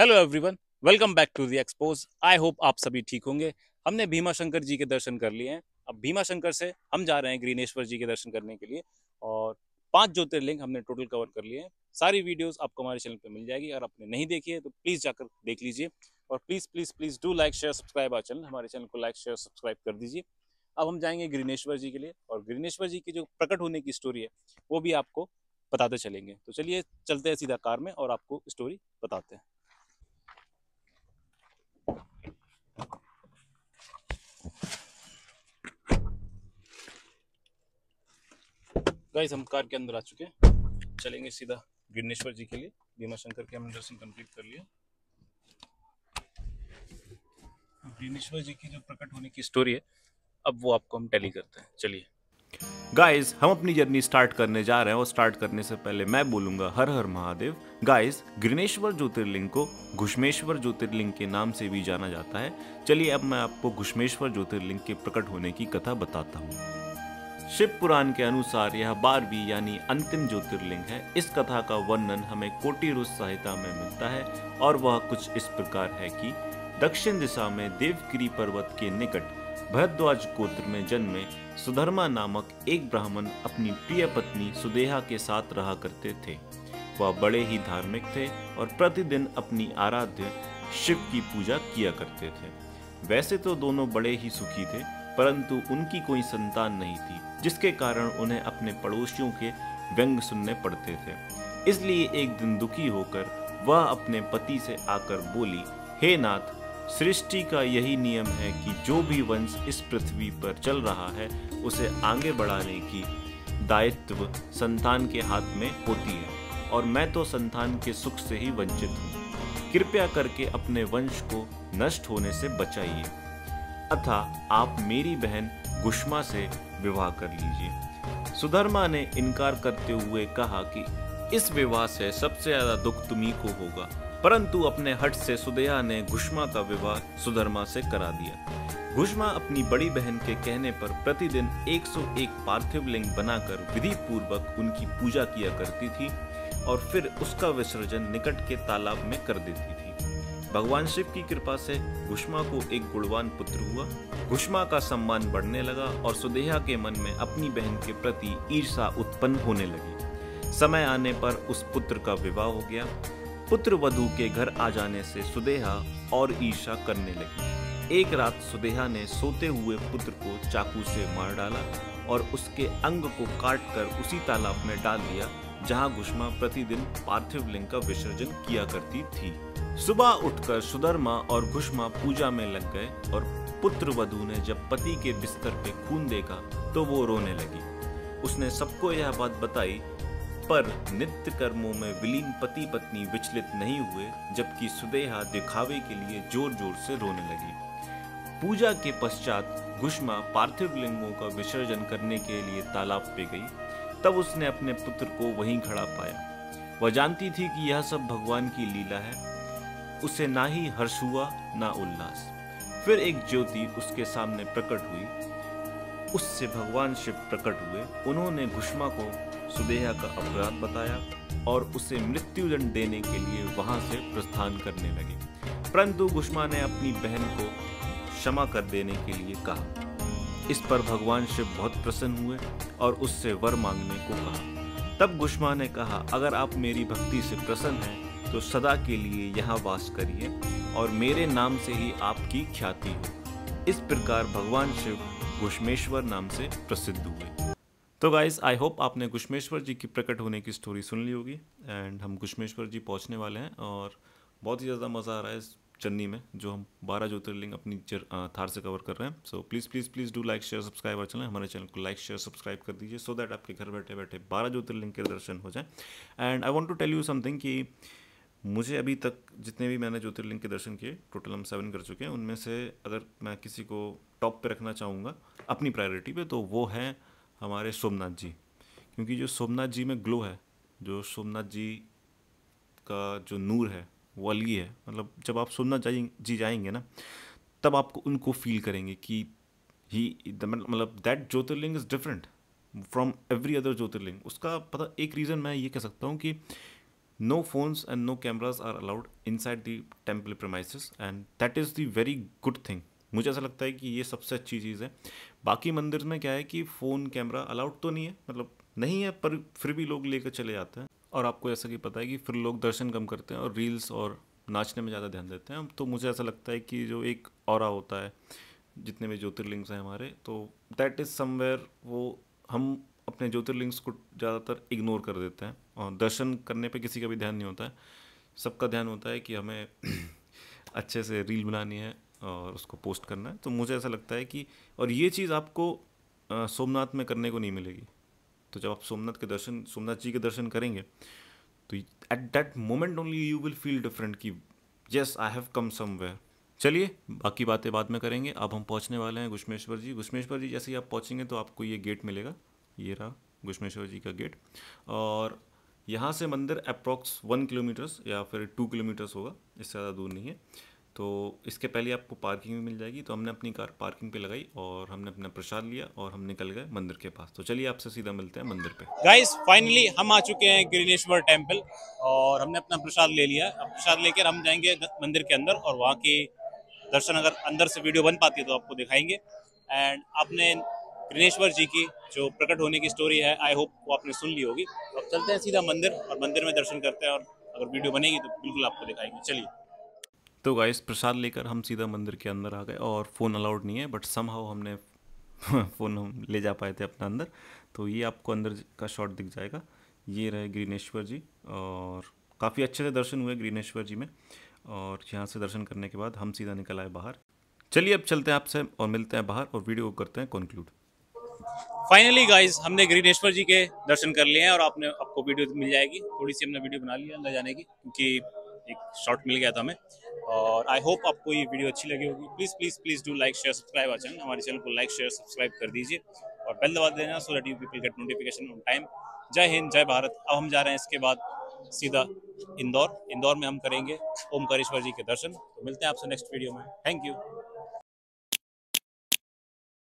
Hello everyone, welcome back to the expose. I hope आप सभी ठीक होंगे। हमने भीमा शंकर जी के दर्शन कर लिए हैं। अब भीमा शंकर से हम जा रहे हैं ग्रीनेश्वर जी के दर्शन करने के लिए। और 5 ज्योतिर्लिंग हमने टोटल कवर कर लिए हैं। सारी वीडियोस आपको हमारे चैनल पे मिल जाएगी। अगर आपने नहीं देखी है तो प्लीज़ जाकर देख लीजिए। और please please please do like share subscribe our channel. हमारे चैनल को लाइक शेयर सब्सक्राइब कर दीजिए। अब हम जाएंगे ग्रीनेश्वर जी के लिए, और ग्रीनेश्वर जी की जो प्रकट होने की स्टोरी है वो भी आपको बताते चलेंगे। तो चलिए चलते हैं सीधा कार में और आपको स्टोरी बताते हैं। गाइस, हम कार के अंदर आ चुके हैं। चलेंगे सीधा गिरनेश्वर जी के लिए। भीमा शंकर के हमने दर्शन कंप्लीट कर लिया। गिरनेश्वर जी की जो प्रकट होने की स्टोरी है, अब वो आपको हम टेली करते हैं। चलिए गाइस, हम अपनी जर्नी स्टार्ट करने जा रहे हैं और स्टार्ट करने से पहले मैं बोलूंगा हर हर महादेव। गाइस, ग्रीनेश्वर ज्योतिर्लिंग को घुश्मेश्वर ज्योतिर्लिंग के नाम से भी जाना जाता है। चलिए अब मैं आपको घुश्मेश्वर ज्योतिर्लिंग के प्रकट होने की कथा बताता हूँ। शिव पुराण के अनुसार यह 12वीं यानी अंतिम ज्योतिर्लिंग है। इस कथा का वर्णन हमें कोटिरुस संहिता में मिलता है और वह कुछ इस प्रकार है कि दक्षिण दिशा में देवगिरी पर्वत के निकट भरद्वाज गोत्र में जन्मे सुधर्मा नामक एक ब्राह्मण अपनी प्रिय पत्नी सुदेहा के साथ रहा करते थे। वह बड़े ही धार्मिक थे और प्रतिदिन अपनी आराध्य शिव की पूजा किया करते थे। वैसे तो दोनों बड़े ही सुखी थे, परंतु उनकी कोई संतान नहीं थी, जिसके कारण उन्हें अपने पड़ोसियों के व्यंग सुनने पड़ते थे। इसलिए एक दिन दुखी होकर वह अपने पति से आकर बोली, हे नाथ, सृष्टि का यही नियम है कि जो भी वंश इस पृथ्वी पर चल रहा है उसे आगे बढ़ाने की दायित्व संतान के हाथ में होती है, और मैं तो संतान के सुख से ही वंचित हूँ। कृपया करके अपने वंश को नष्ट होने से बचाइए, अतः आप मेरी बहन गुष्मा से विवाह कर लीजिए। सुधर्मा ने इनकार करते हुए कहा कि इस विवाह से सबसे ज्यादा दुख तुम्ही को होगा, परंतु अपने हट से सुदेहा ने गुष्मा का विवाह सुधर्मा से करा दिया। गुष्मा अपनी बड़ी बहन के कहने पर प्रतिदिन 101 पार्थिव लिंग बनाकर विधि पूर्वक उनकी पूजा किया करती थी और फिर उसका विसर्जन निकट के तालाब में कर देती थी। भगवान शिव की कृपा से गुष्मा को एक गुणवान पुत्र हुआ। गुष्मा का सम्मान बढ़ने लगा और सुदेहा के मन में अपनी बहन के प्रति ईर्षा उत्पन्न होने लगी। समय आने पर उस पुत्र का विवाह हो गया। पुत्र वधू के घर आ जाने से सुदेहा और ईर्षा करने लगी। एक रात सुदेहा ने सोते हुए पुत्र को चाकू से मार डाला और उसके अंग को काट कर उसी तालाब में डाल दिया जहां गुष्मा प्रतिदिन पार्थिव लिंग का विसर्जन किया करती थी। सुबह उठकर सुधर्मा और गुष्मा पूजा में लग गए और पुत्र वधू ने जब पति के बिस्तर पे खून देखा तो वो रोने लगी। उसने सबको यह बात बताई, पर नित्य कर्मों में विलीन पति पत्नी विचलित नहीं हुए, जबकि सुदेहा दिखावे के लिए जोर जोर से रोने लगी। पूजा के पश्चात गुष्मा पार्थिव लिंगों का विसर्जन करने के लिए तालाब पे गई। तब उसने अपने पुत्र को वहीं खड़ा पाया। वह जानती थी कि यह सब भगवान की लीला है। उसे ना ही हर्ष हुआ ना उल्लास। फिर एक ज्योति उसके सामने प्रकट हुई। उससे भगवान शिव प्रकट हुए। उन्होंने गुष्मा को सुदेहा का अपराध बताया और उसे मृत्युदंड देने के लिए वहां से प्रस्थान करने लगे, परंतु गुष्मा ने अपनी बहन को क्षमा कर देने के लिए कहा। इस पर भगवान शिव बहुत प्रसन्न हुए और उससे वर मांगने को कहा। तब गुष्मा ने कहा, अगर आप मेरी भक्ति से प्रसन्न हैं तो सदा के लिए यहाँ वास करिए और मेरे नाम से ही आपकी ख्याति हो। इस प्रकार भगवान शिव घुश्मेश्वर नाम से प्रसिद्ध हुए। तो गाइस, आई होप आपने घुश्मेश्वर जी की प्रकट होने की स्टोरी सुन ली होगी। एंड हम घुश्मेश्वर जी पहुंचने वाले हैं और बहुत ही ज़्यादा मज़ा आ रहा है इस जर्नी में, जो हम 12 ज्योतिर्लिंग अपनी थार से कवर कर रहे हैं। So please please please do like share subscribe और चैनल, हमारे चैनल को लाइक शेयर सब्सक्राइब कर दीजिए, सो दैट आपके घर बैठे बैठे 12 ज्योतिर्लिंग के दर्शन हो जाए। And I want to tell you something कि मुझे अभी तक जितने भी मैंने ज्योतिर्लिंग के दर्शन किए, टोटल हम 7 कर चुके हैं, उनमें से अगर मैं किसी को टॉप पे रखना चाहूँगा अपनी प्रायोरिटी पे, तो वो है हमारे सोमनाथ जी। क्योंकि जो सोमनाथ जी में ग्लो है, जो सोमनाथ जी का जो नूर है वो अलग ही है। मतलब जब आप सोमनाथ जी जाएंगे ना, तब आपको उनको फील करेंगे कि ही मतलब that jyotirlinga is different from every other jyotirlinga. उसका पता एक रीज़न मैं ये कह सकता हूँ कि No phones and no cameras are allowed inside the temple premises and that is the very good thing. मुझे ऐसा लगता है कि ये सबसे अच्छी चीज़ है. बाकी मंदिर में क्या है कि फ़ोन कैमरा अलाउड तो नहीं है, मतलब नहीं है, पर फिर भी लोग लेकर चले जाते हैं. और आपको ऐसा कि पता है कि फिर लोग दर्शन कम करते हैं और रील्स और नाचने में ज़्यादा ध्यान देते हैं. तो मुझे ऐसा लगता है कि जो एक ऑरा होता है जितने भी ज्योतिर्लिंग्स हैं हमारे, तो दैट इज़ समवेयर वो हम अपने ज्योतिर्लिंग्स को ज़्यादातर इग्नोर कर देते हैं और दर्शन करने पे किसी का भी ध्यान नहीं होता है. सबका ध्यान होता है कि हमें अच्छे से रील बनानी है और उसको पोस्ट करना है. तो मुझे ऐसा लगता है कि और ये चीज़ आपको सोमनाथ में करने को नहीं मिलेगी. तो जब आप सोमनाथ जी के दर्शन करेंगे तो at that moment only you will feel different कि yes I have come somewhere. चलिए बाकी बातें बाद में करेंगे. अब हम पहुंचने वाले हैं घुश्मेश्वर जी. घुश्मेश्वर जी जैसे ही आप पहुंचेंगे तो आपको ये गेट मिलेगा. ये रहा घुश्मेश्वर जी का गेट. और यहाँ से मंदिर अप्रॉक्स 1 किलोमीटर्स या फिर 2 किलोमीटर्स होगा, इससे ज़्यादा दूर नहीं है. तो इसके पहले आपको पार्किंग भी मिल जाएगी. तो हमने अपनी कार पार्किंग पे लगाई और हमने अपना प्रसाद लिया और हम निकल गए मंदिर के पास. तो चलिए आपसे सीधा मिलते हैं मंदिर पे. गाइस फाइनली हम आ चुके हैं ग्रीनेश्वर टेम्पल और हमने अपना प्रसाद ले लिया. अब प्रसाद लेकर हम जाएंगे मंदिर के अंदर और वहाँ के दर्शन अगर अंदर से वीडियो बन पाती है तो आपको दिखाएंगे. एंड आपने ग्रीनेश्वर जी की जो प्रकट होने की स्टोरी है, आई होप वो आपने सुन ली होगी. अब चलते हैं सीधा मंदिर और मंदिर में दर्शन करते हैं और अगर वीडियो बनेगी तो बिल्कुल आपको दिखाएंगे. चलिए. तो गाइस प्रसाद लेकर हम सीधा मंदिर के अंदर आ गए और फ़ोन अलाउड नहीं है, बट समहाउ हमने फ़ोन हम ले जा पाए थे अपना अंदर. तो ये आपको अंदर का शॉट दिख जाएगा. ये रहे ग्रीनेश्वर जी और काफ़ी अच्छे से दर्शन हुए ग्रीनेश्वर जी में. और यहाँ से दर्शन करने के बाद हम सीधा निकल आए बाहर. चलिए अब चलते हैं आपसे और मिलते हैं बाहर और वीडियो को करते हैं कंक्लूड. फाइनली गाइस हमने ग्रीनेश्वर जी के दर्शन कर लिए हैं और आपको वीडियो मिल जाएगी. थोड़ी सी हमने वीडियो बना ली है अंदर जाने की क्योंकि एक शॉट मिल गया था हमें. और आई होप आपको ये वीडियो अच्छी लगी होगी. Please please please do like share subscribe our channel. हमारे चैनल को लाइक शेयर सब्सक्राइब कर दीजिए और बेल दबा देना so that you people get notification on time. जय हिंद, जय भारत. अब हम जा रहे हैं इसके बाद सीधा इंदौर. इंदौर में हम करेंगे ओमकारेश्वर जी के दर्शन. तो मिलते हैं आपसे नेक्स्ट वीडियो में. Thank you.